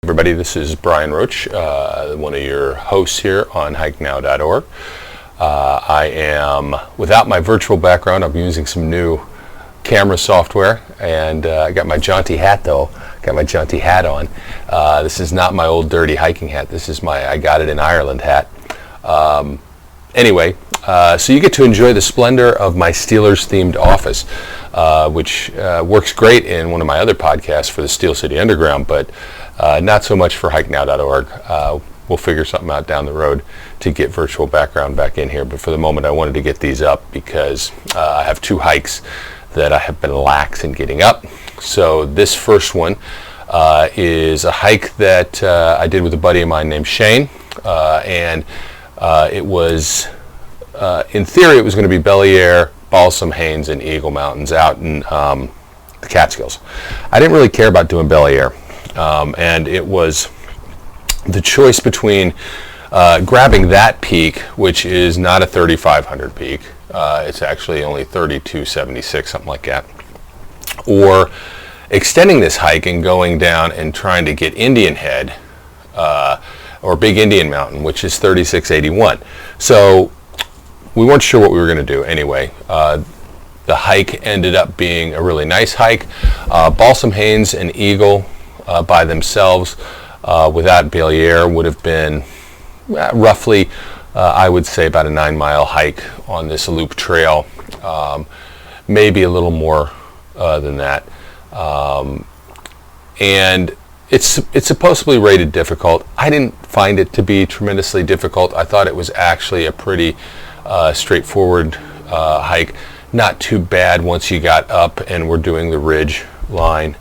Everybody, this is Brian Roach, one of your hosts here on hikenow.org. I am, without my virtual background, I'm using some new camera software, and I got my jaunty hat though. Got my jaunty hat on. This is not my old dirty hiking hat. This is my I got it in Ireland hat. Anyway, so you get to enjoy the splendor of my Steelers themed office, which works great in one of my other podcasts for the Steel City Underground, but not so much for hikenow.org. We'll figure something out down the road to get virtual background back in here, but for the moment I wanted to get these up because I have two hikes that I have been lax in getting up. So this first one is a hike that I did with a buddy of mine named Shane, and it was, in theory, it was going to be Belliere, Balsam, Haynes, and Eagle Mountains out in the Catskills. I didn't really care about doing Belliere, and it was the choice between grabbing that peak, which is not a 3,500 peak. It's actually only 3,276, something like that, or extending this hike and going down and trying to get Indian Head, or Big Indian Mountain, which is 3,681. So we weren't sure what we were going to do. Anyway, the hike ended up being a really nice hike. Balsam, Haynes, and Eagle by themselves, without Belliere, would have been roughly, I would say, about a 9-mile hike on this loop trail, maybe a little more than that. And it's supposedly rated difficult. I didn't find it to be tremendously difficult. I thought it was actually a pretty straightforward hike. Not too bad once you got up and were doing the ridge line.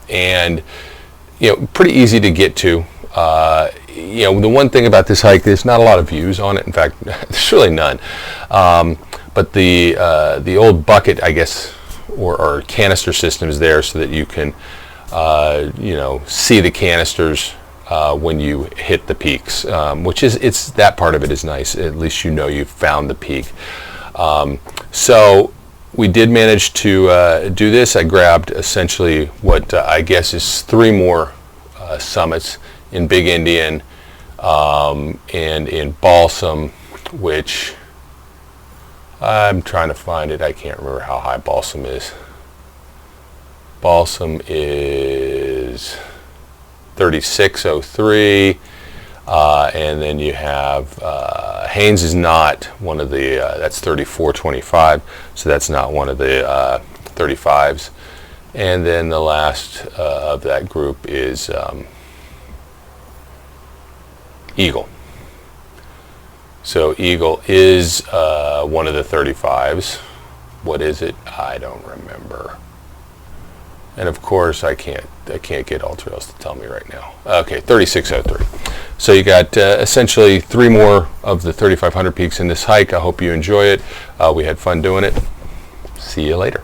And, pretty easy to get to. The one thing about this hike, there's not a lot of views on it. In fact, there's really none. But the old bucket, I guess, or canister system is there so that you can see the canisters when you hit the peaks, which is that part of it is nice. At least you've found the peak. So we did manage to do this. I grabbed essentially what I guess is 3 more summits in Big Indian and in Balsam, which I'm trying to find it. I can't remember how high Balsam is. Balsam is 3,603, and then you have Haynes is not one of the, that's 3,425, so that's not one of the 35s. And then the last of that group is Eagle. So Eagle is one of the 35s. What is it? I don't remember. And of course, I can't get AllTrails to tell me right now. Okay, 3,603. So you got essentially 3 more of the 3,500 peaks in this hike. I hope you enjoy it. We had fun doing it. See you later.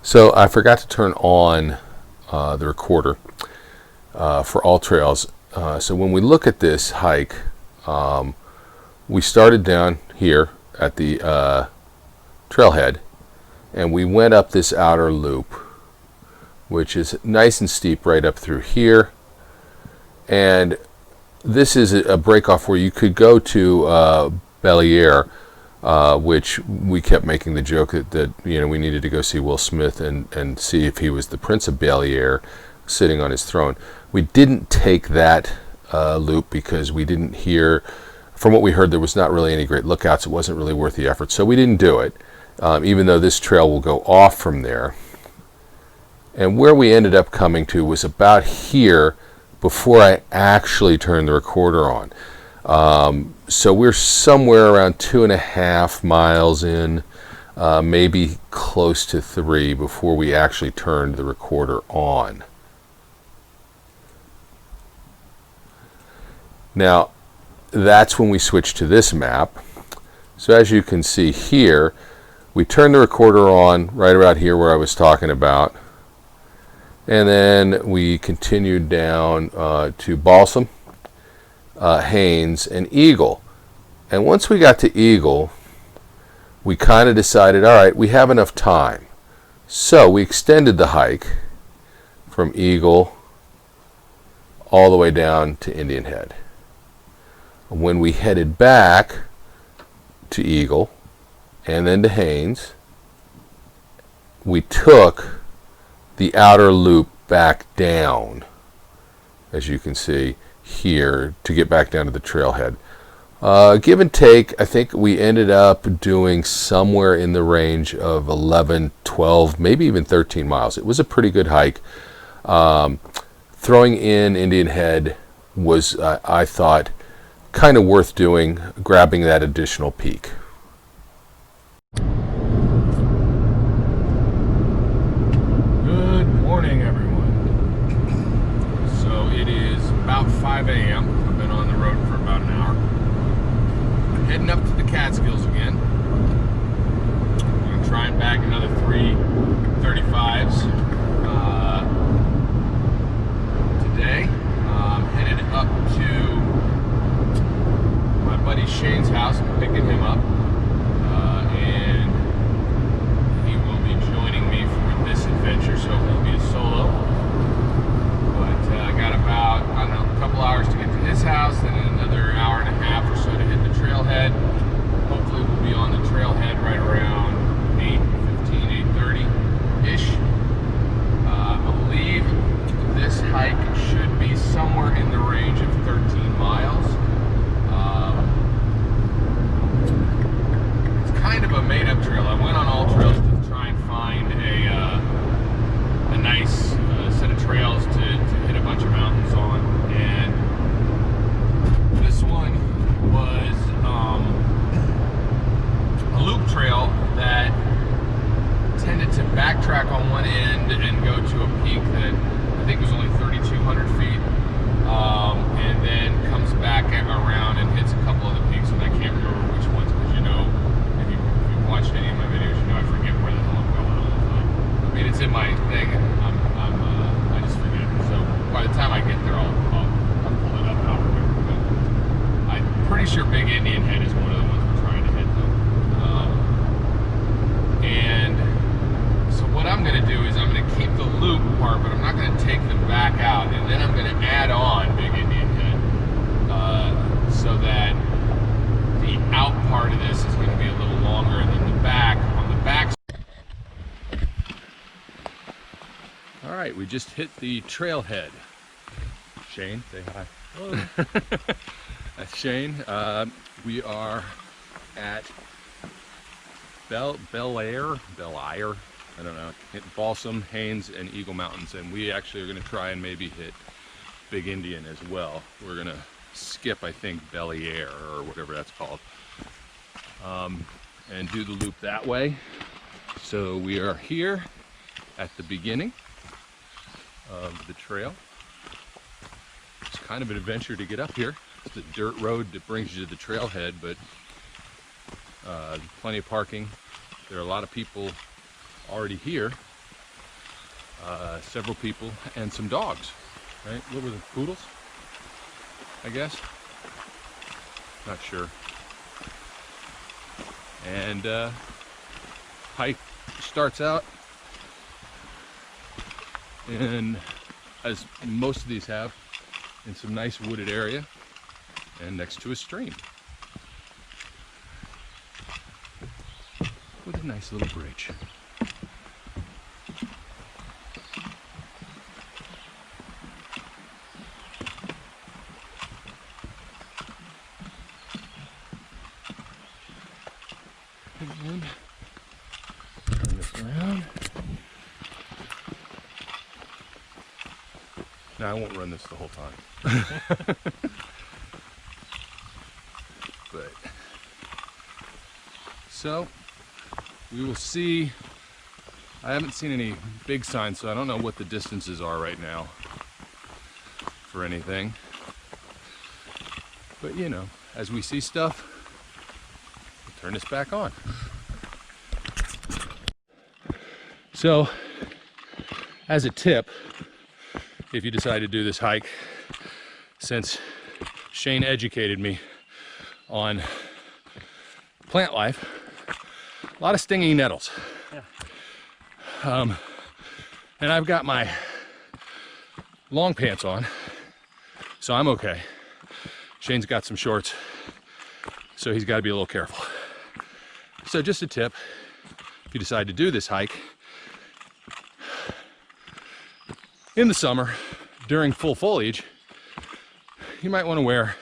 So I forgot to turn on the recorder for AllTrails. So when we look at this hike, we started down here at the trailhead, and we went up this outer loop, which is nice and steep right up through here. And this is a break-off where you could go to Belliere, which we kept making the joke that we needed to go see Will Smith and see if he was the Prince of Belliere sitting on his throne. We didn't take that loop because we didn't hear, from what we heard, there was not really any great lookouts. It wasn't really worth the effort, so we didn't do it, even though this trail will go off from there. And where we ended up coming to was about here before I actually turned the recorder on. So we're somewhere around 2.5 miles in, maybe close to 3 before we actually turned the recorder on. Now, that's when we switched to this map. So as you can see here, we turned the recorder on right about here where I was talking about. And then we continued down to Balsam, Haynes, and Eagle. And once we got to Eagle, we kind of decided, all right, we have enough time. So we extended the hike from Eagle all the way down to Indian Head. When we headed back to Eagle and then to Haynes, we took the outer loop back down, as you can see here, to get back down to the trailhead. Give and take, I think we ended up doing somewhere in the range of 11, 12, maybe even 13 miles. It was a pretty good hike. Throwing in Indian Head was, I thought, kind of worth doing, grabbing that additional peak. Good morning, everyone. So it is about 5 a.m. I've been on the road for about an hour. I'm heading up to the Catskills again. I'm going to try and bag another 335s today. I'm headed up to my buddy Shane's house. I'm picking him up. And he will be joining me for this adventure, so it won't be a solo. But I got about, I don't know, a couple hours to get to his house, then another hour and a half or so to hit the trailhead. Hopefully we'll be on the trailhead right around 8:15, 8:30-ish. I believe this hike should be somewhere in the range of 13 miles. It's kind of a made-up trail. I went on all trails to try and find a nice set of trails to hit a bunch of mountains on, and this one was a loop trail that tended to backtrack on one end and go to a peak that I think was only 3,200 feet, and then comes back around and hits a couple of the peaks, and I can't remember which ones, because you know, if you've watched any of my videos, you know I forget where the hell I'm going all the time. I mean, it's in my thing, and I just forget. So by the time I get there, I'll pull it up and I'll remember. But I'm pretty sure Big Indian Head is one of the ones we're trying to hit, though. And so what I'm going to do is I'm going to keep the loop part, but I'm not going to take them back out, and then I'm going to add on Big Indian Head, so that the out part of this is going to be a little longer than the back. On the back. All right, we just hit the trailhead. Shane, say hi. Hello. That's Shane. We are at Bel Air, I don't know, hit Balsam, Haynes, and Eagle Mountains, and we actually are going to try and maybe hit Big Indian as well. We're going to skip, I think, Belly Air or whatever that's called, and do the loop that way. So we are here at the beginning of the trail. It's kind of an adventure to get up here. It's a dirt road that brings you to the trailhead, but plenty of parking. There are a lot of people already here, several people and some dogs, right? What were the poodles, I guess? Not sure. And hike starts out in, as most of these have, in some nice wooded area and next to a stream with a nice little bridge. And turn this around. Now I won't run this the whole time. But so we will see. I haven't seen any big signs, so I don't know what the distances are right now for anything. But you know, as we see stuff, we'll turn this back on. So, as a tip, if you decide to do this hike, since Shane educated me on plant life, A lot of stinging nettles. Yeah. And I've got my long pants on, so I'm okay. Shane's got some shorts, so he's got to be a little careful. So just a tip, if you decide to do this hike in the summer during full foliage, you might want to wear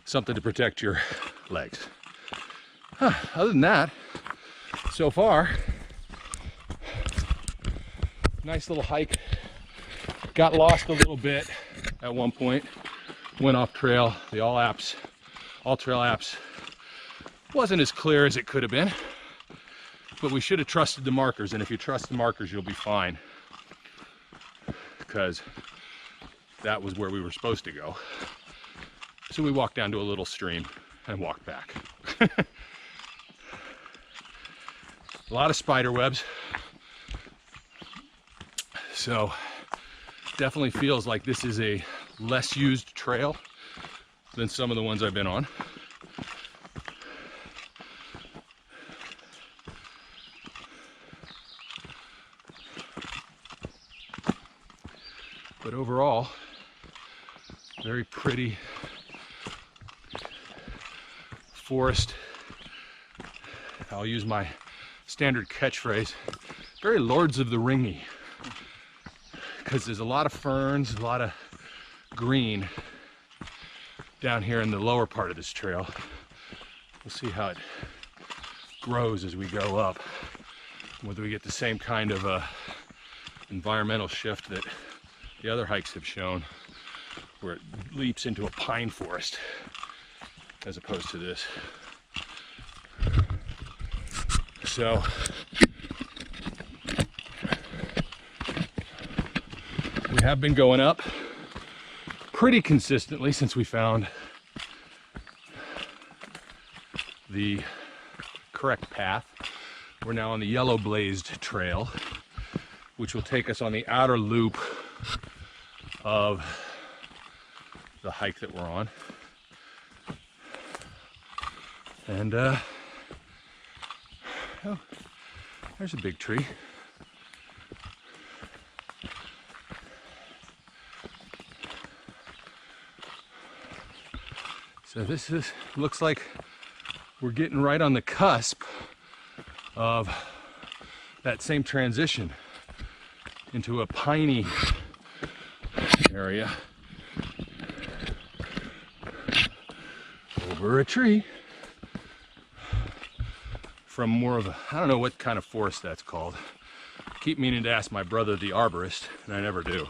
something to protect your legs. Other than that, so far, nice little hike. Got lost a little bit at one point, went off trail. The all trail apps wasn't as clear as it could have been, but we should have trusted the markers, and if you trust the markers, you'll be fine, because that was where we were supposed to go. So we walked down to a little stream and walked back. A lot of spider webs. So definitely feels like this is a less used trail than some of the ones I've been on. But overall, very pretty forest. I'll use my standard catchphrase, very Lords of the Ringy, because there's a lot of ferns, a lot of green down here in the lower part of this trail. We'll see how it grows as we go up, whether we get the same kind of environmental shift that the other hikes have shown, where it leaps into a pine forest as opposed to this. So we have been going up pretty consistently since we found the correct path. We're now on the yellow blazed trail, which will take us on the outer loop of the hike that we're on. And oh, there's a big tree. So this looks like we're getting right on the cusp of that same transition into a piney area over a tree from more of a, I don't know what kind of forest that's called. I keep meaning to ask my brother, the arborist, and I never do.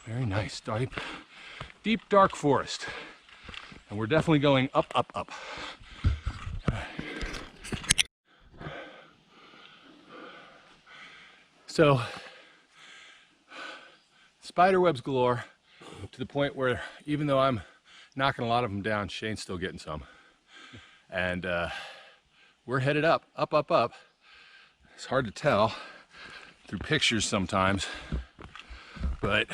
Very nice, deep dark forest. And we're definitely going up, up, up. So, spider webs galore, to the point where even though I'm knocking a lot of them down, Shane's still getting some. And we're headed up, up, up, up. It's hard to tell through pictures sometimes, but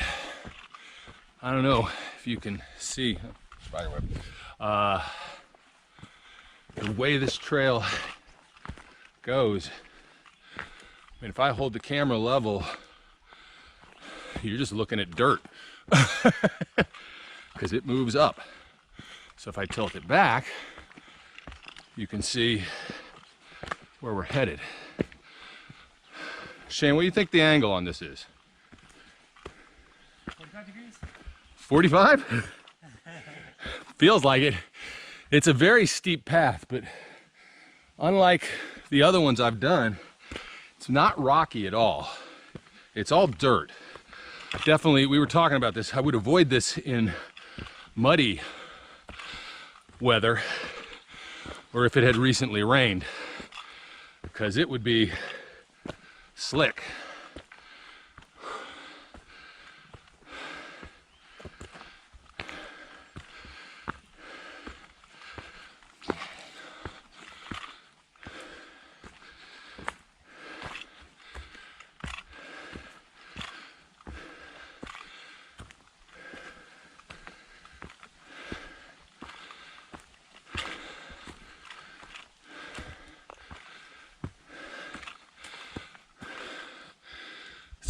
I don't know if you can see spiderweb. The way this trail goes, I mean, if I hold the camera level, you're just looking at dirt because it moves up. So if I tilt it back, you can see where we're headed. Shane, what do you think the angle on this is? 45 degrees? 45? Feels like it. It's a very steep path, but unlike the other ones I've done, it's not rocky at all. It's all dirt. Definitely, we were talking about this, I would avoid this in muddy weather or if it had recently rained, because it would be slick.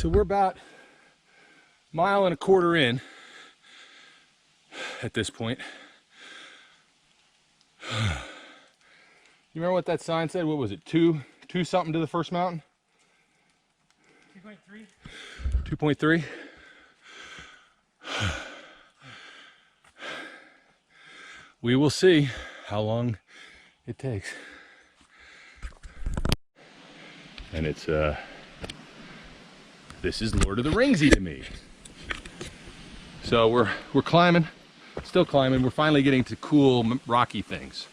So we're about a mile and a quarter in at this point. You remember what that sign said? What was it? Two something to the first mountain? 2.3. 2.3. We will see how long it takes. And it's this is Lord of the Ringsy to me. So we're climbing, still climbing. We're finally getting to cool rocky things.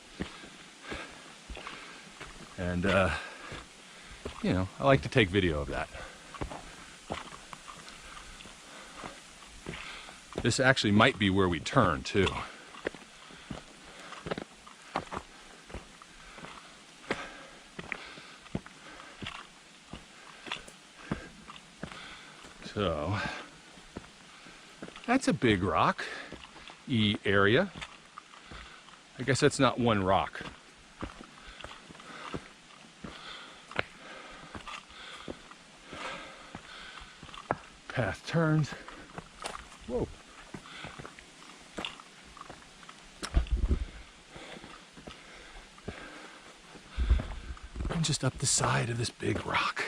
And you know, I like to take video of that. This actually might be where we turn too. So that's a big rock area. I guess that's not one rock. Path turns. Whoa. I'm just up the side of this big rock.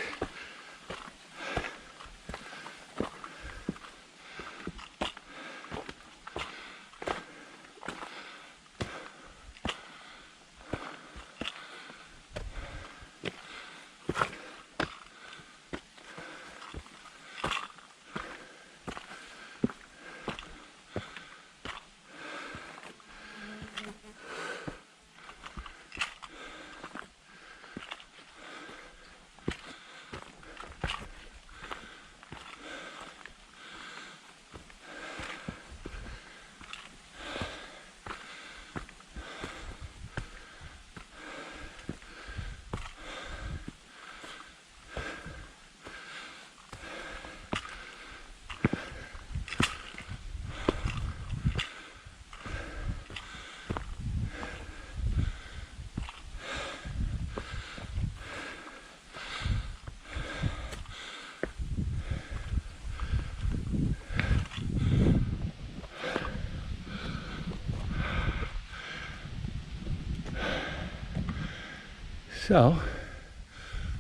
So,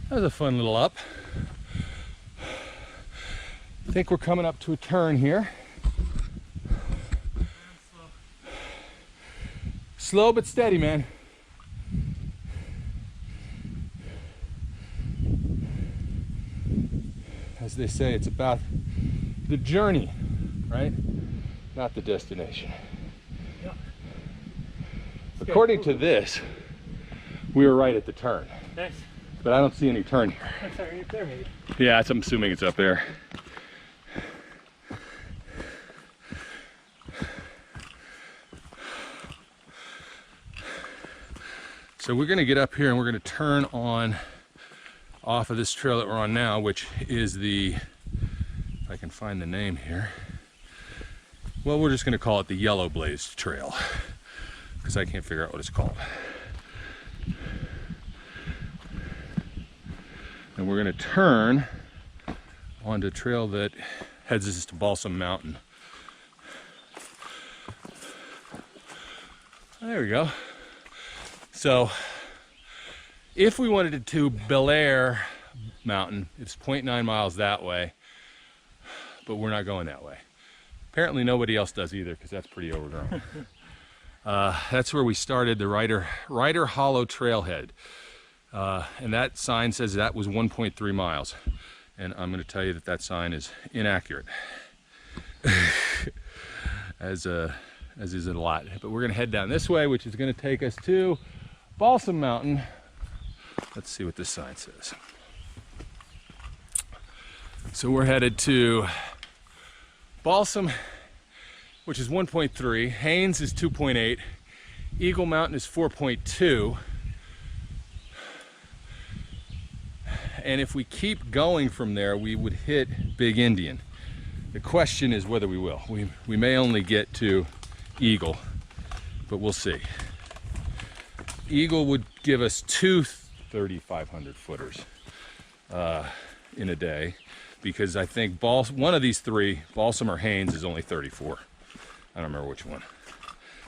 that was a fun little up. I think we're coming up to a turn here. Slow but steady, man. As they say, it's about the journey, right? Not the destination. Yeah. According to this, we were right at the turn. Nice. But I don't see any turn here. I'm sorry, up there maybe. Yeah, I'm assuming it's up there. So we're gonna get up here and we're gonna turn on off of this trail that we're on now, which is the, if I can find the name here, well, we're just gonna call it the Yellow Blaze Trail, because I can't figure out what it's called. And we're going to turn onto a trail that heads us to Balsam Mountain. There we go. So, if we wanted to Belair Mountain, it's 0.9 miles that way, but we're not going that way. Apparently nobody else does either, because that's pretty overgrown. That's where we started the Ryder Hollow Trailhead. And that sign says that was 1.3 miles. And I'm going to tell you that that sign is inaccurate. as is it a lot. But we're going to head down this way, which is going to take us to Balsam Mountain. Let's see what this sign says. So we're headed to Balsam, which is 1.3. Haynes is 2.8. Eagle Mountain is 4.2. And if we keep going from there, we would hit Big Indian. The question is whether we will. We may only get to Eagle, but we'll see. Eagle would give us two 3,500 footers in a day. because I think one of these three, Balsam or Haynes, is only 34. I don't remember which one.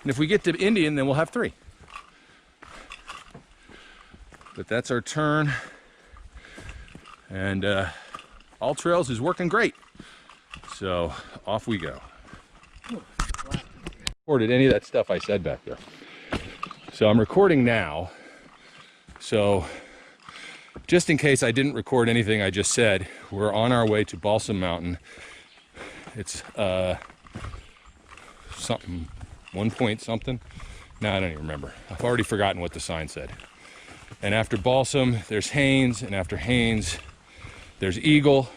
And if we get to Indian, then we'll have 3. But that's our turn. And All Trails is working great. So off we go. Recorded any of that stuff I said back there. So I'm recording now. So just in case I didn't record anything I just said, we're on our way to Balsam Mountain. It's something, 1 point something. No, I don't even remember. I've already forgotten what the sign said. And after Balsam, there's Haynes, and after Haynes, there's Eagle.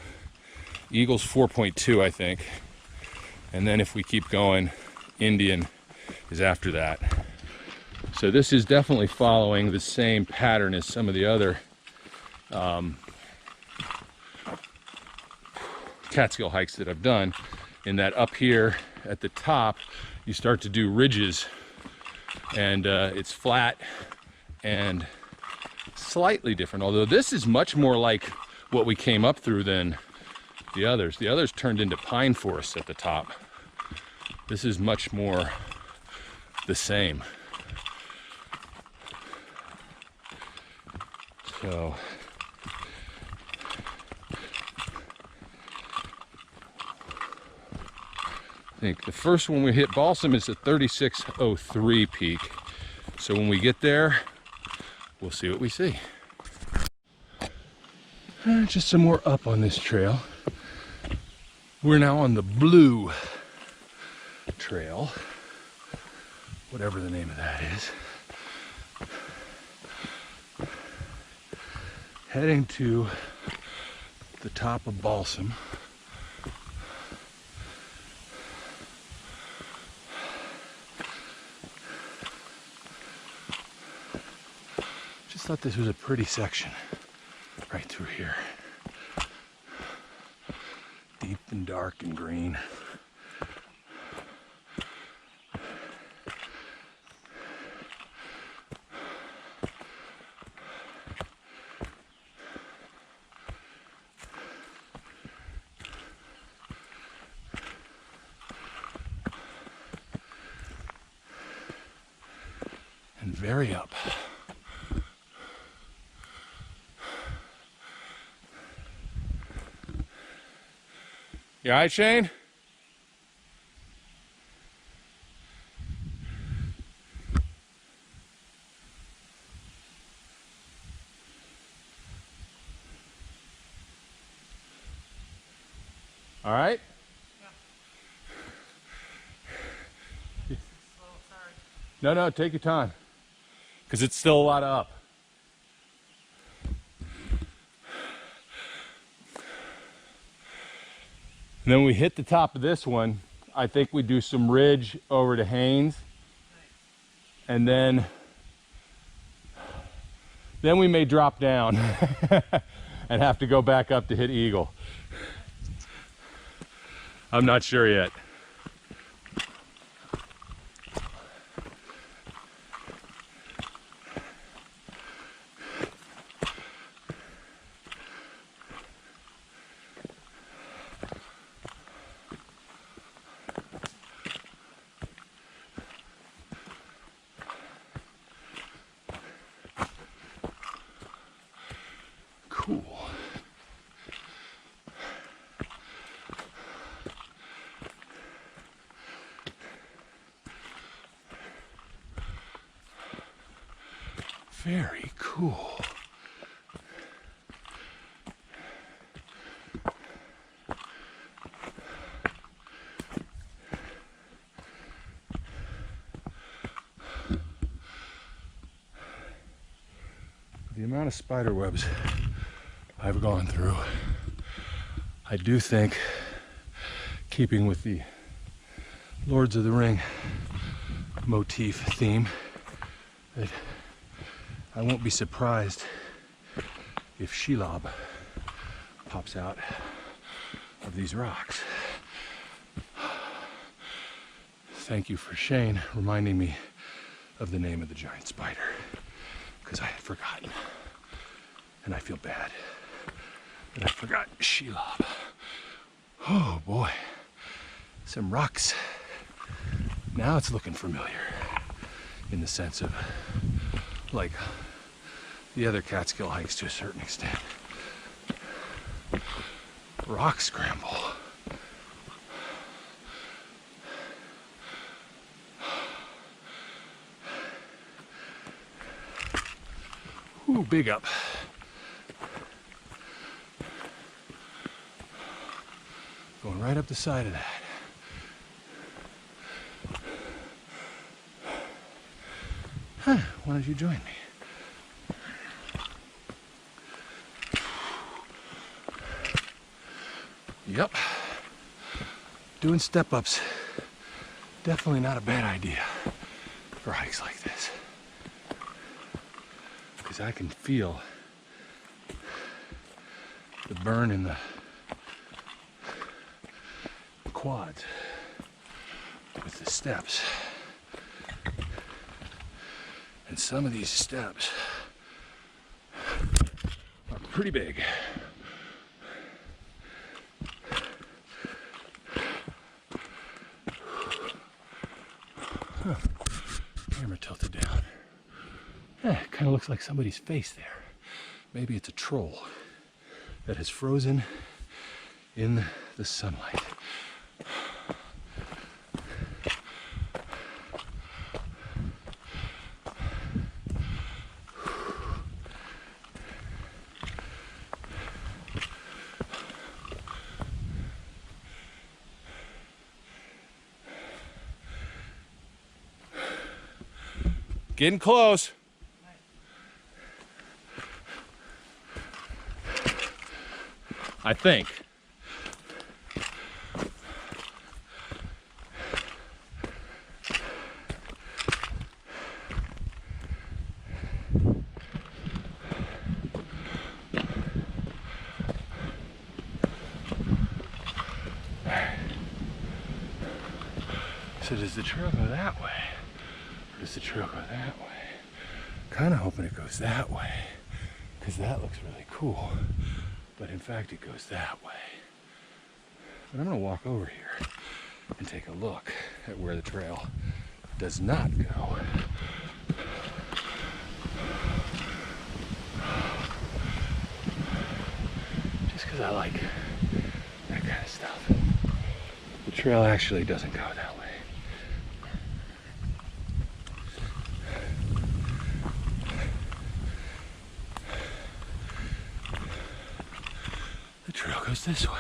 Eagle's 4.2, I think. And then if we keep going, Indian is after that. So this is definitely following the same pattern as some of the other Catskill hikes that I've done, in that up here at the top, you start to do ridges, and it's flat and slightly different, although this is much more like what we came up through than the others. The others turned into pine forests at the top. This is much more the same. So I think the first one we hit Balsam is the 3603 peak. So when we get there, we'll see what we see. Just some more up on this trail. We're now on the Blue Trail, whatever the name of that is. Heading to the top of Balsam. Just thought this was a pretty section right through here. Deep and dark and green. And very up. You all right, Shane? All right? Yeah. No, take your time. Because it's still a lot of up. And then we hit the top of this one. I think we do some ridge over to Haynes. And then we may drop down and have to go back up to hit Eagle. I'm not sure yet. Cool. Very cool. The amount of spider webs I've gone through, I do think, keeping with the Lords of the Ring motif theme, that I won't be surprised if Shelob pops out of these rocks. Thank you for Shane reminding me of the name of the giant spider, because I had forgotten, and I feel bad that I forgot Shelob. Oh boy, some rocks. Now it's looking familiar in the sense of like the other Catskill hikes to a certain extent. Rock scramble. Ooh, big up. Going right up the side of that. Huh, why don't you join me? Yep. Doing step-ups. Definitely not a bad idea for hikes like this. Because I can feel the burn in the quads with the steps. And some of these steps are pretty big. Huh. Camera tilted down. It kind of looks like somebody's face there. Maybe it's a troll that has frozen in the sunlight. Getting close. I think. So does the trail go that way? Or does the trail go that way? Kind of hoping it goes that way, because that looks really cool. But in fact, it goes that way. But I'm gonna walk over here and take a look at where the trail does not go. Just because I like that kind of stuff. The trail actually doesn't go that way. The trail goes this way.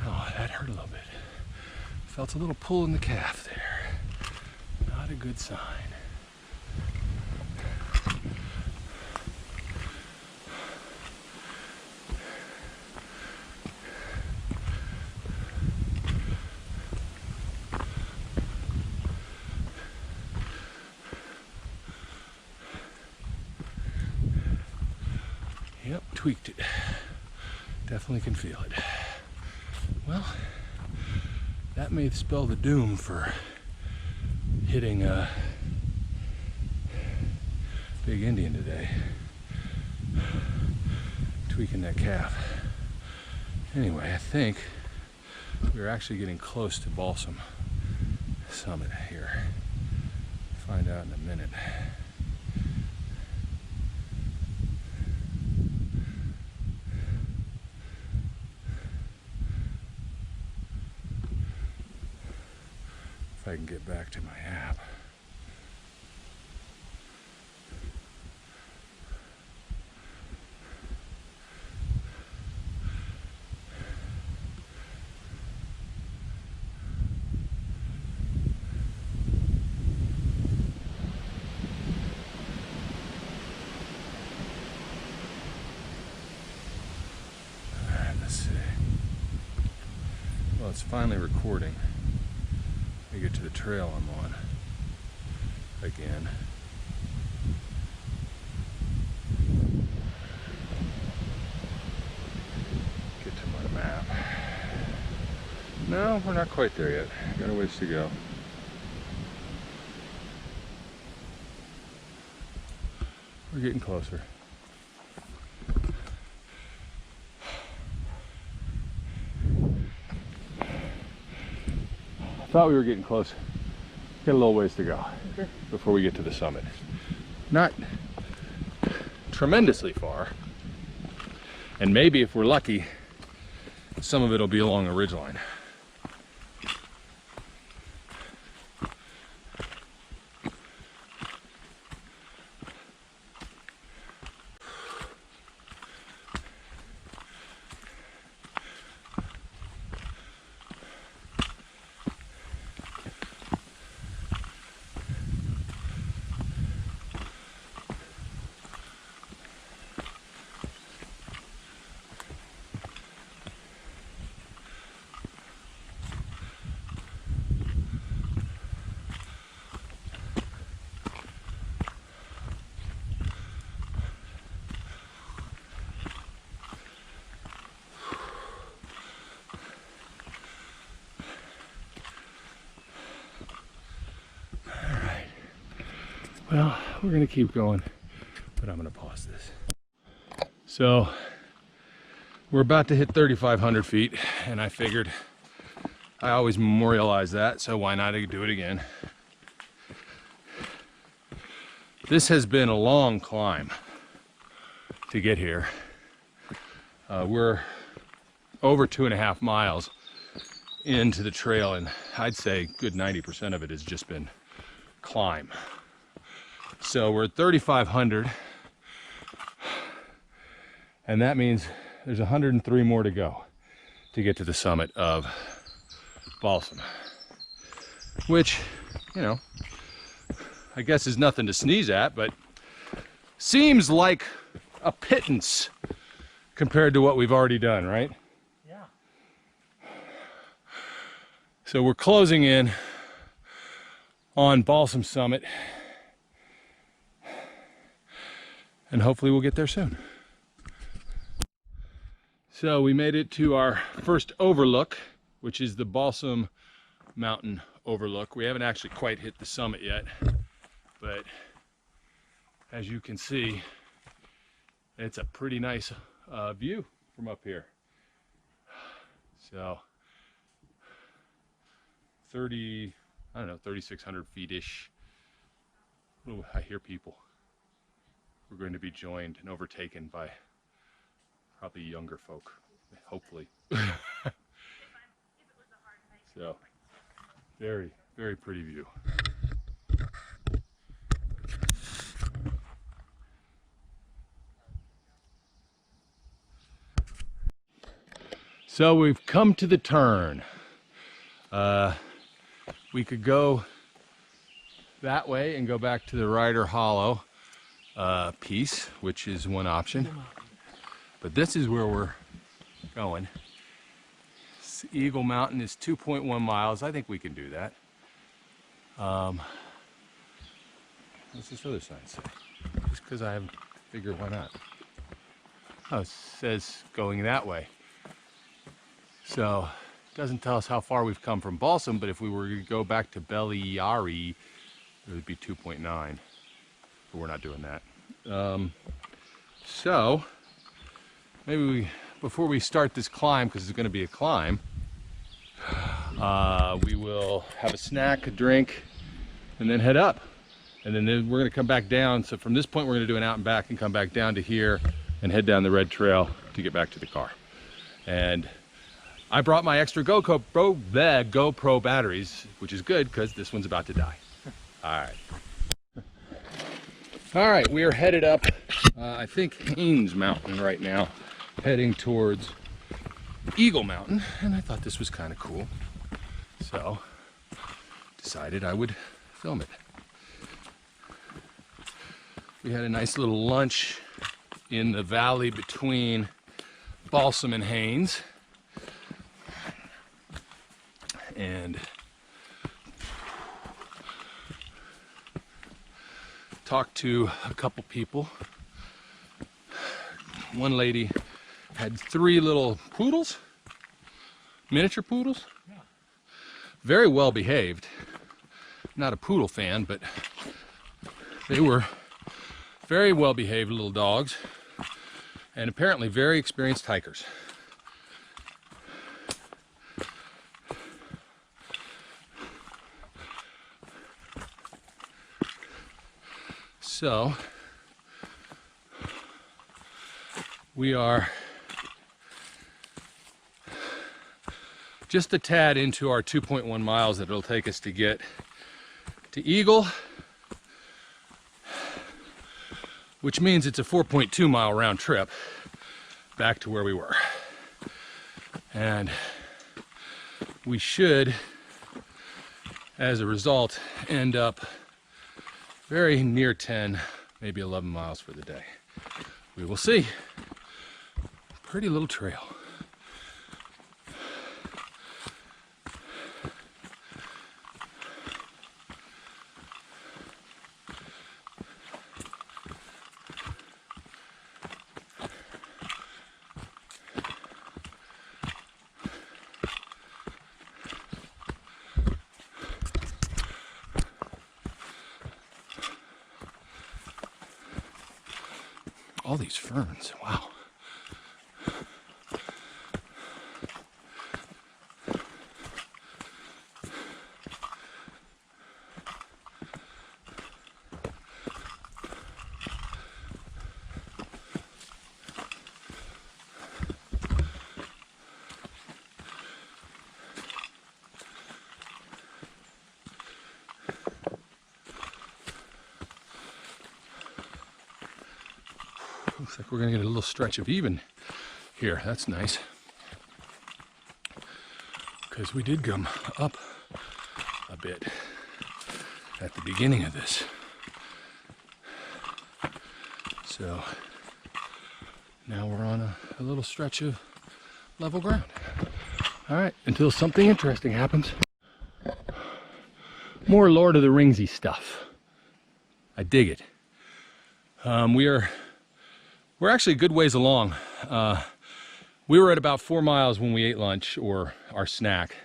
Oh, that hurt a little bit. Felt a little pull in the calf there. Not a good sign. Yep, tweaked it. Definitely can feel it. Well, that may spell the doom for hitting a big Indian today. Tweaking that calf. Anyway, I think we're actually getting close to Balsam summit here. Find out in a minute. If I can get back to my app. All right, let's see. Well, it's finally recording. We get to the trail I'm on again. Get to my map. No, we're not quite there yet. Got a ways to go. We're getting closer. I thought we were getting close. Got a little ways to go before we get to the summit. Not tremendously far. And maybe if we're lucky, some of it will be along the ridgeline. Well, we're gonna keep going, but I'm gonna pause this. So we're about to hit 3,500 feet, and I figured I always memorialize that, so why not do it again? This has been a long climb to get here. We're over 2.5 miles into the trail, and I'd say good 90% of it has just been climb. So we're at 3,500, and that means there's 103 more to go to get to the summit of Balsam, which, you know, I guess is nothing to sneeze at, but seems like a pittance compared to what we've already done, right? Yeah. So we're closing in on Balsam Summit, and hopefully we'll get there soon. So we made it to our first overlook, which is the Balsam Mountain overlook. We haven't actually quite hit the summit yet, but as you can see, it's a pretty nice view from up here. So 3,600 feet-ish. Oh, I hear people. We're going to be joined and overtaken by probably younger folk, hopefully. So, very, very pretty view. So we've come to the turn. We could go that way and go back to the Rider Hollow piece, which is one option. But this is where we're going. Eagle Mountain is 2.1 miles. I think we can do that. What's this other sign say? Just because I haven't figured why not. Oh, it says going that way. So it doesn't tell us how far we've come from Balsam, but if we were to go back to Belliyari, it would be 2.9. But we're not doing that. So maybe before we start this climb, because it's going to be a climb, we will have a snack, a drink, and then head up. And then we're going to come back down. So from this point, we're going to do an out and back and come back down to here and head down the red trail to get back to the car. And I brought my extra GoPro batteries, which is good because this one's about to die. All right, we are headed up, I think Haynes Mountain right now, heading towards Eagle Mountain, and I thought this was kind of cool, so decided I would film it. We had a nice little lunch in the valley between Balsam and Haynes, and talked to a couple people. One lady had 3 little poodles, miniature poodles. Yeah. Very well behaved. Not a poodle fan, but they were Very well behaved little dogs, and apparently very experienced hikers. So we are just a tad into our 2.1 miles that it'll take us to get to Eagle, which means it's a 4.2 mile round trip back to where we were. And we should, as a result, end up very near 10, maybe 11 miles for the day. We will see. Pretty little trail. All these ferns, wow. Looks like we're gonna get a little stretch of even here. That's nice. Because we did come up a bit at the beginning of this. So now we're on a little stretch of level ground. All right, until something interesting happens. More Lord of the Ringsy stuff. I dig it. We're actually a good ways along. We were at about 4 miles when we ate lunch or our snack,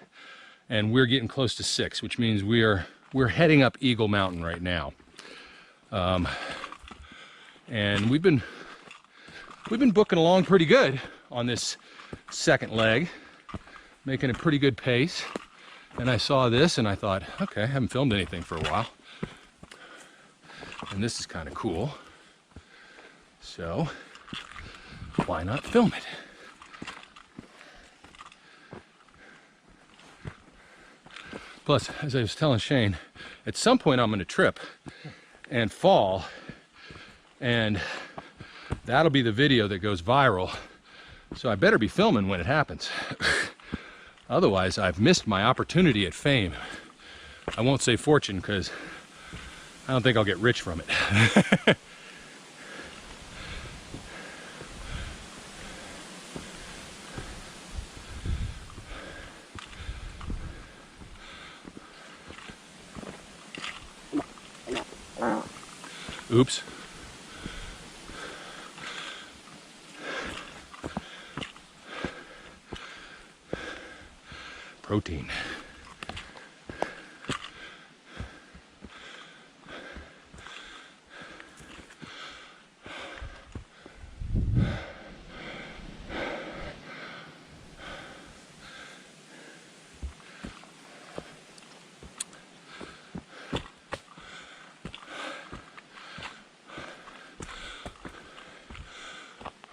and we're getting close to 6, which means we're heading up Eagle Mountain right now. And we've been booking along pretty good on this second leg, making a pretty good pace. And I saw this and I thought, okay, I haven't filmed anything for a while, and this is kind of cool. So why not film it? Plus, as I was telling Shane, at some point I'm going to trip and fall, and that'll be the video that goes viral. So I better be filming when it happens. Otherwise, I've missed my opportunity at fame. I won't say fortune, because I don't think I'll get rich from it. Oops. Protein.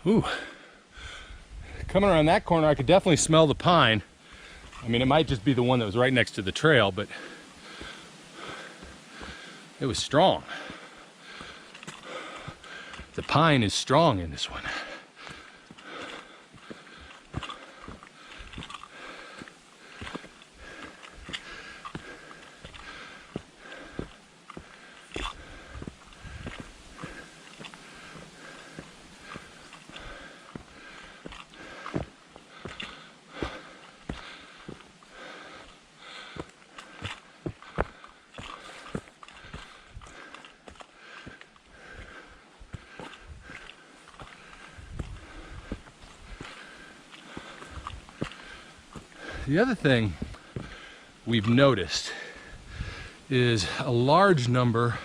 Ooh, coming around that corner, I could definitely smell the pine. I mean, it might just be the one that was right next to the trail, but it was strong. The pine is strong in this one. The other thing we've noticed is a large number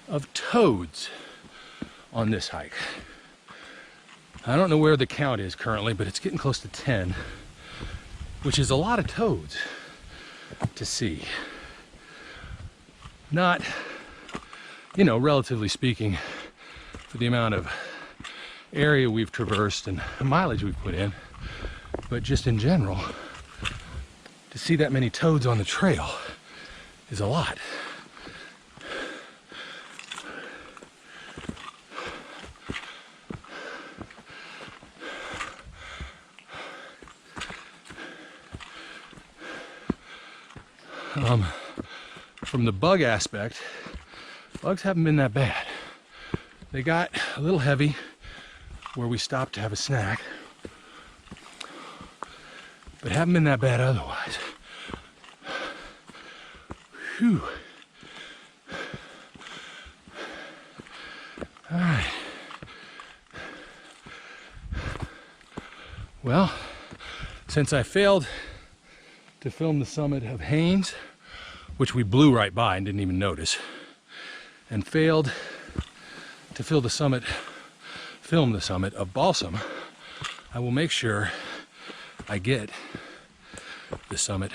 of toads on this hike. I don't know where the count is currently, but it's getting close to 10, which is a lot of toads to see. Not, you know, relatively speaking, for the amount of area we've traversed and mileage we've put in, but just in general, to see that many toads on the trail is a lot. From the bug aspect, bugs haven't been that bad. They got a little heavy where we stopped to have a snack, but haven't been that bad otherwise. Whew. All right. Well, since I failed to film the summit of Haynes, which we blew right by and didn't even notice, and failed to film the summit of Balsam, I will make sure I get the summit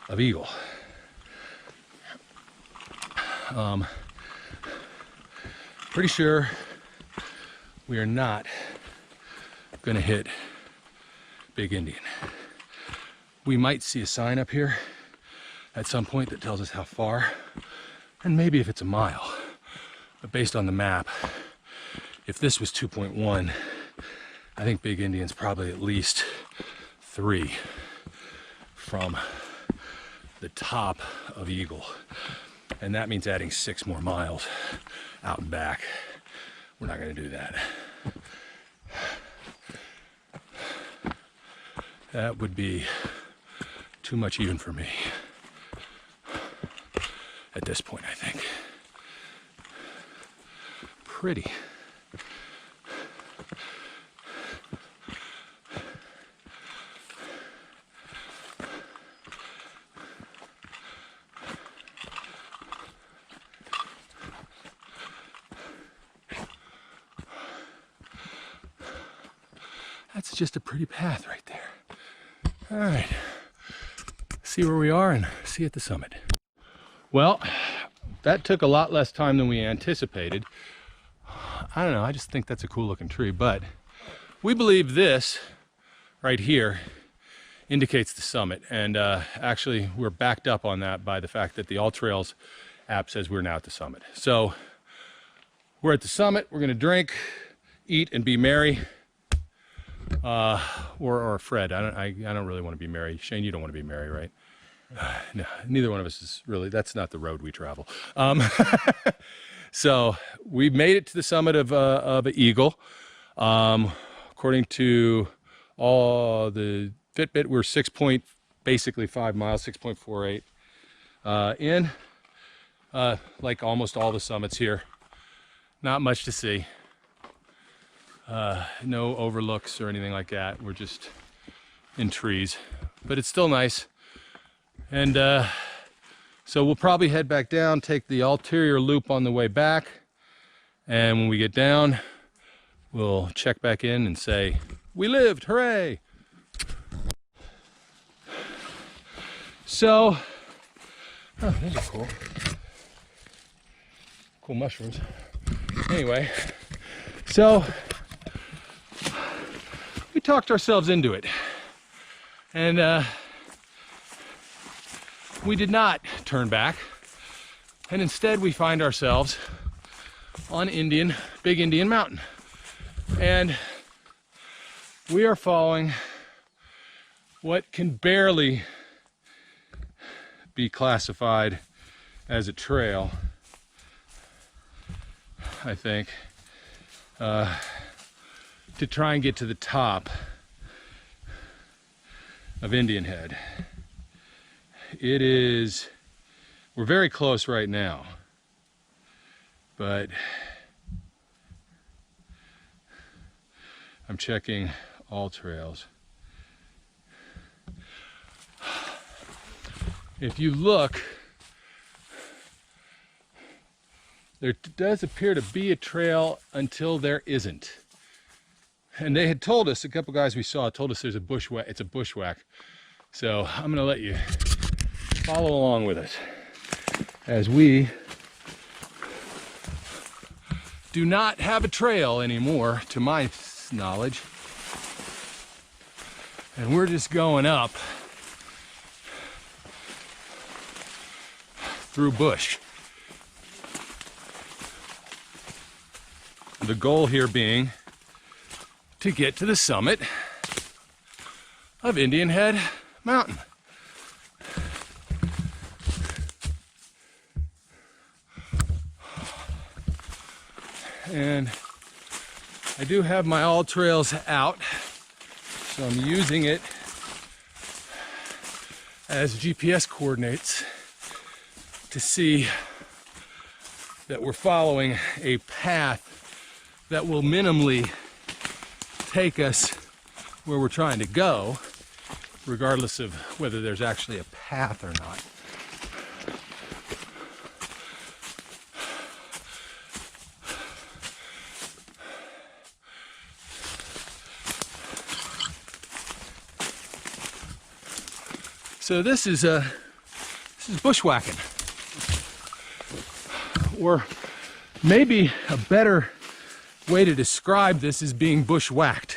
of Eagle. Pretty sure we are not gonna hit Big Indian. We might see a sign up here at some point that tells us how far, and maybe if it's a mile. But based on the map, if this was 2.1, I think Big Indian's probably at least 3 from the top of Eagle. And that means adding 6 more miles out and back. We're not gonna do that. That would be too much even for me at this point, I think. Pretty. That's just a pretty path right there. All right, see where we are and see you at the summit. Well, that took a lot less time than we anticipated. I don't know, I just think that's a cool looking tree, but we believe this right here indicates the summit. And actually we're backed up on that by the fact that the All Trails app says we're now at the summit. So we're at the summit, we're gonna drink, eat, and be merry. Or Fred, I don't really want to be merry. Shane, you don't want to be merry, right? No, neither one of us is really, that's not the road we travel. So we made it to the summit of Eagle. According to all the Fitbit, we're basically 5 miles, 6.48 in. Like almost all the summits here. Not much to see. No overlooks or anything like that. We're just in trees, but it's still nice. And so we'll probably head back down, take the ulterior loop on the way back. And when we get down, we'll check back in and say, we lived, hooray! So, oh, these are cool. Cool mushrooms. Anyway, so we talked ourselves into it, and we did not turn back, and instead we find ourselves on Big Indian Mountain, and we are following what can barely be classified as a trail, I think, to try and get to the top of Indian Head. We're very close right now, but I'm checking all trails. If you look There does appear to be a trail until there isn't. And they had told us, a couple guys we saw told us there's a bushwhack, it's a bushwhack. So I'm gonna let you follow along with us as we do not have a trail anymore, to my knowledge. And we're just going up through bush. The goal here being to get to the summit of Indian Head Mountain. And I do have my all trails out, so I'm using it as GPS coordinates to see that we're following a path that will minimally take us where we're trying to go, regardless of whether there's actually a path or not. So this is bushwhacking, or maybe a better way to describe this is being bushwhacked,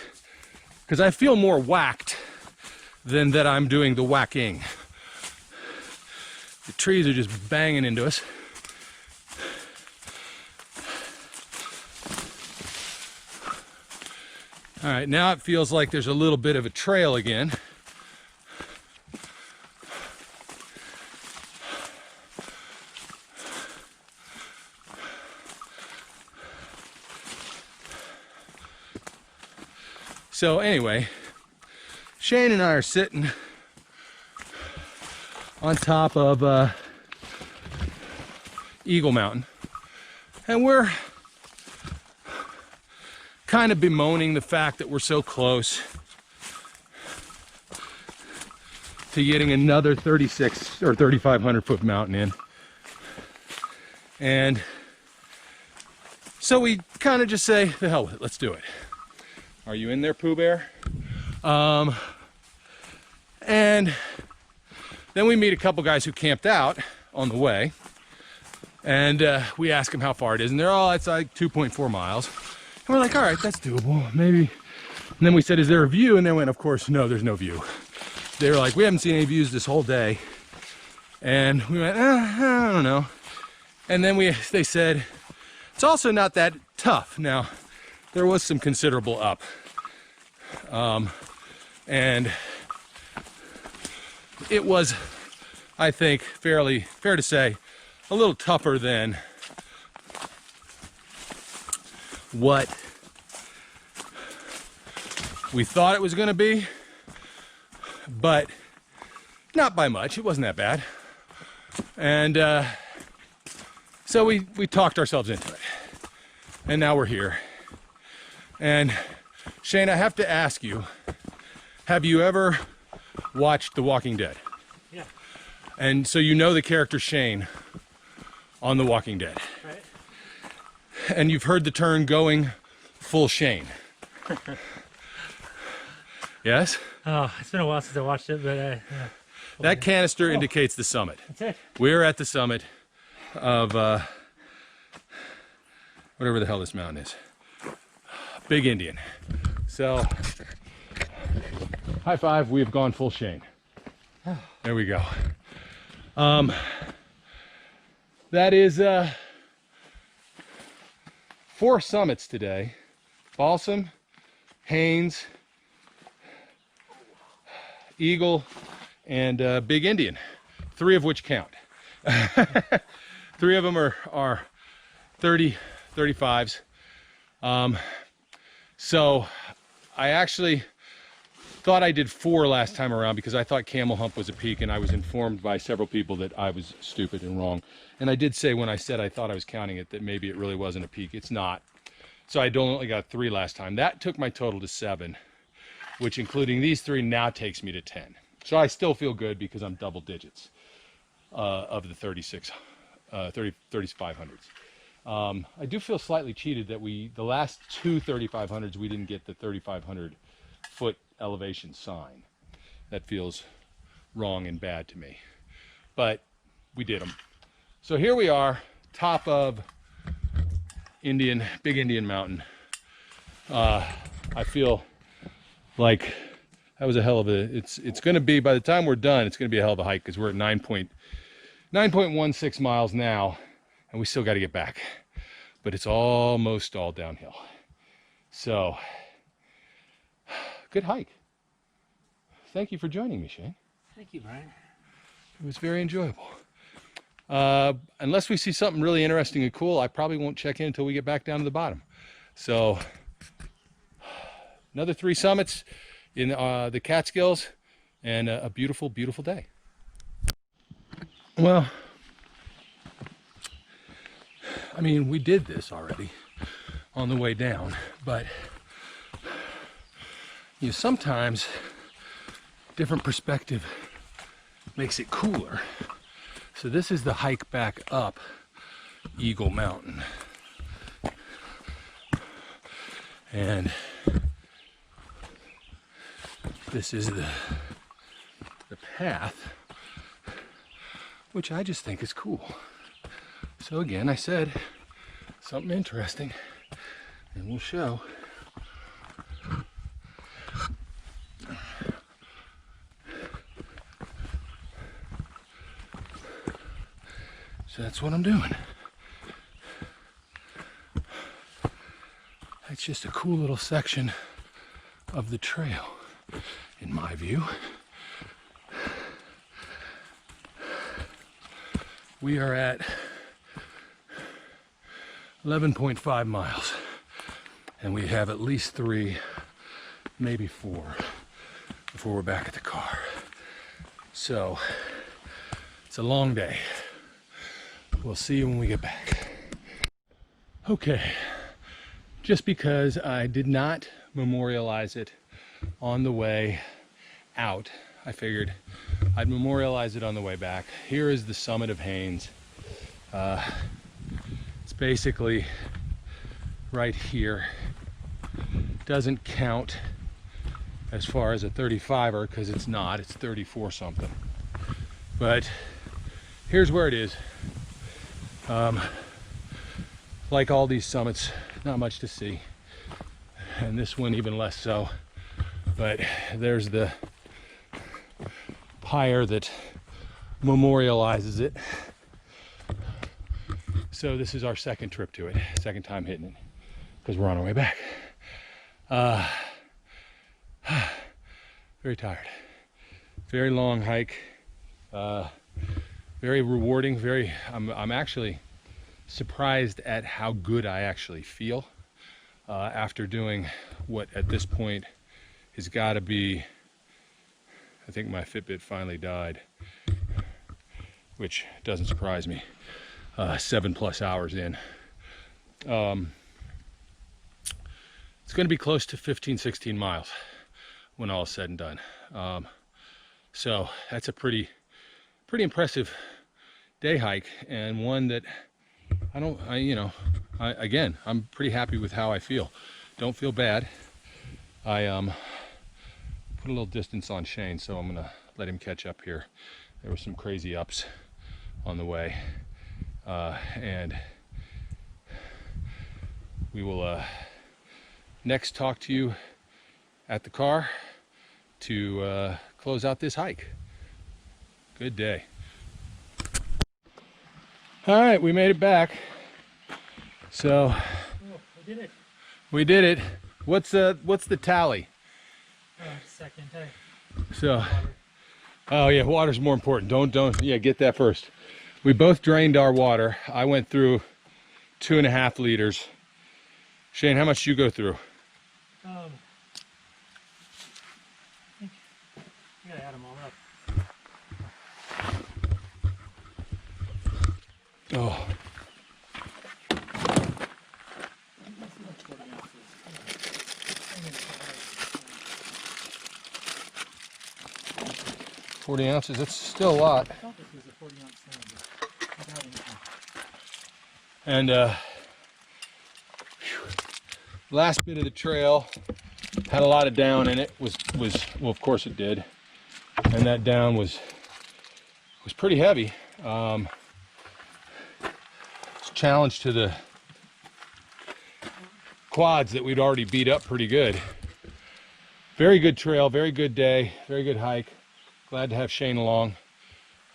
because I feel more whacked than that I'm doing the whacking. The trees are just banging into us. All right, now it feels like there's a little bit of a trail again. So anyway, Shane and I are sitting on top of Eagle Mountain, and we're kind of bemoaning the fact that we're so close to getting another 36 or 3,500 foot mountain in. And so we kind of just say, the hell with it, let's do it. Are you in there, Pooh Bear? And then we meet a couple guys who camped out on the way, and we ask them how far it is, and they're all, it's like 2.4 miles. And we're like, all right, that's doable, maybe. And then we said, is there a view? And they went, of course, no, there's no view. They were like, we haven't seen any views this whole day. And we went, I don't know. And then they said, it's also not that tough. Now, there was some considerable up. And it was, I think, fair to say, a little tougher than what we thought it was going to be, but not by much. It wasn't that bad. And so we talked ourselves into it. And now we're here. And Shane, I have to ask you, have you ever watched The Walking Dead? Yeah. And so you know the character Shane on The Walking Dead. Right. And you've heard the term going full Shane. Yes? Oh, it's been a while since I watched it, but yeah. That canister indicates the summit. That's it. We're at the summit of whatever the hell this mountain is. Big Indian. So, high five, we have gone full Shane. There we go. That is 4 summits today. Balsam, Haynes, Eagle, and Big Indian. 3 of which count. 3 of them are 35s. So I actually thought I did 4 last time around because I thought Camel Hump was a peak, and I was informed by several people that I was stupid and wrong. And I did say when I said I thought I was counting it that maybe it really wasn't a peak. It's not. So I only got 3 last time. That took my total to 7, which including these 3 now takes me to 10. So I still feel good because I'm double digits of the 3500s. I do feel slightly cheated that the last two 3500s, we didn't get the 3,500 foot elevation sign. That feels wrong and bad to me, but we did them. So here we are, top of Big Indian Mountain. I feel like that was a hell of a, it's going to be, by the time we're done, it's going to be a hell of a hike, because we're at 9.16 miles now, and we still got to get back. But it's almost all downhill. So, good hike. Thank you for joining me, Shane. Thank you, Brian. It was very enjoyable. Unless we see something really interesting and cool, I probably won't check in until we get back down to the bottom. So, another 3 summits in the Catskills, and a beautiful, beautiful day. Well, I mean, we did this already on the way down, but you know, sometimes different perspective makes it cooler. So this is the hike back up Eagle Mountain. And this is the path, which I just think is cool. So again, I said something interesting, and we'll show. So that's what I'm doing. That's just a cool little section of the trail, in my view. We are at 11.5 miles, and we have at least 3, maybe 4, before we're back at the car. So it's a long day. We'll see you when we get back. Okay, just because I did not memorialize it on the way out, I figured I'd memorialize it on the way back. Here is the summit of Haynes. It's basically right here. Doesn't count as far as a 35er, because it's not, it's 34 something. But here's where it is. Like all these summits, not much to see, and this one even less so. But there's the pyre that memorializes it. So this is our second trip to it, second time hitting it, because we're on our way back. Very tired. Very long hike. Very rewarding. I'm actually surprised at how good I actually feel after doing what at this point has got to be, I think my Fitbit finally died, which doesn't surprise me, 7+ hours in. It's going to be close to 15-16 miles when all is said and done. So that's a pretty impressive day hike, and one that again, I'm pretty happy with how I feel. Don't feel bad. I put a little distance on Shane, so I'm gonna let him catch up here. There were some crazy ups on the way, and we will next talk to you at the car to close out this hike. Good day. All right, we made it back. So We did it. we did it. What's the tally? Second. So, Water. oh yeah, water's more important. Don't get that first. We both drained our water. I went through 2.5 liters. Shane, how much did you go through? I think you gotta add them all up. Oh. $40 ounces, that's still a lot. I thought this was a 40-ounce cylinder. And last bit of the trail had a lot of down in it. Was well, of course it did, and that down was pretty heavy. It's a challenge to the quads that we'd already beat up pretty good. Very good trail, very good day, very good hike. Glad to have Shane along.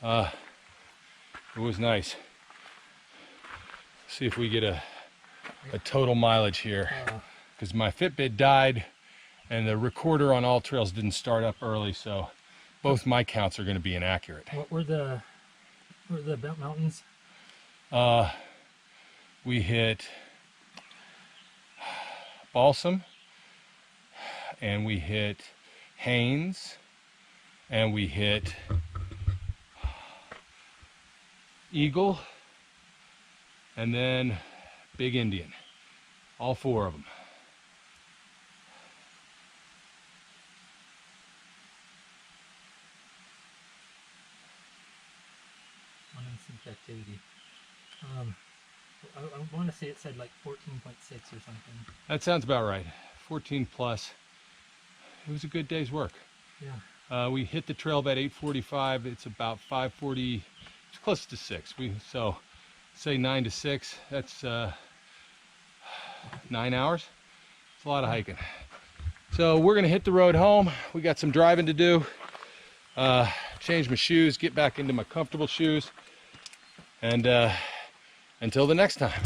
It was nice. See if we get a total mileage here, because my Fitbit died and the recorder on All Trails didn't start up early, so both my counts are going to be inaccurate. What were the mountains? We hit Balsam, and we hit Haynes, and we hit Eagle, and then Big Indian. All 4 of them. Unsync activity. I want to say it said like 14.6 or something. That sounds about right. 14 plus. It was a good day's work. Yeah. We hit the trail about 8:45. It's about 5:40. It's close to 6. So say 9 to 6. That's 9 hours. It's a lot of hiking. So we're gonna hit the road home. We got some driving to do. Change my shoes, get back into my comfortable shoes, and until the next time.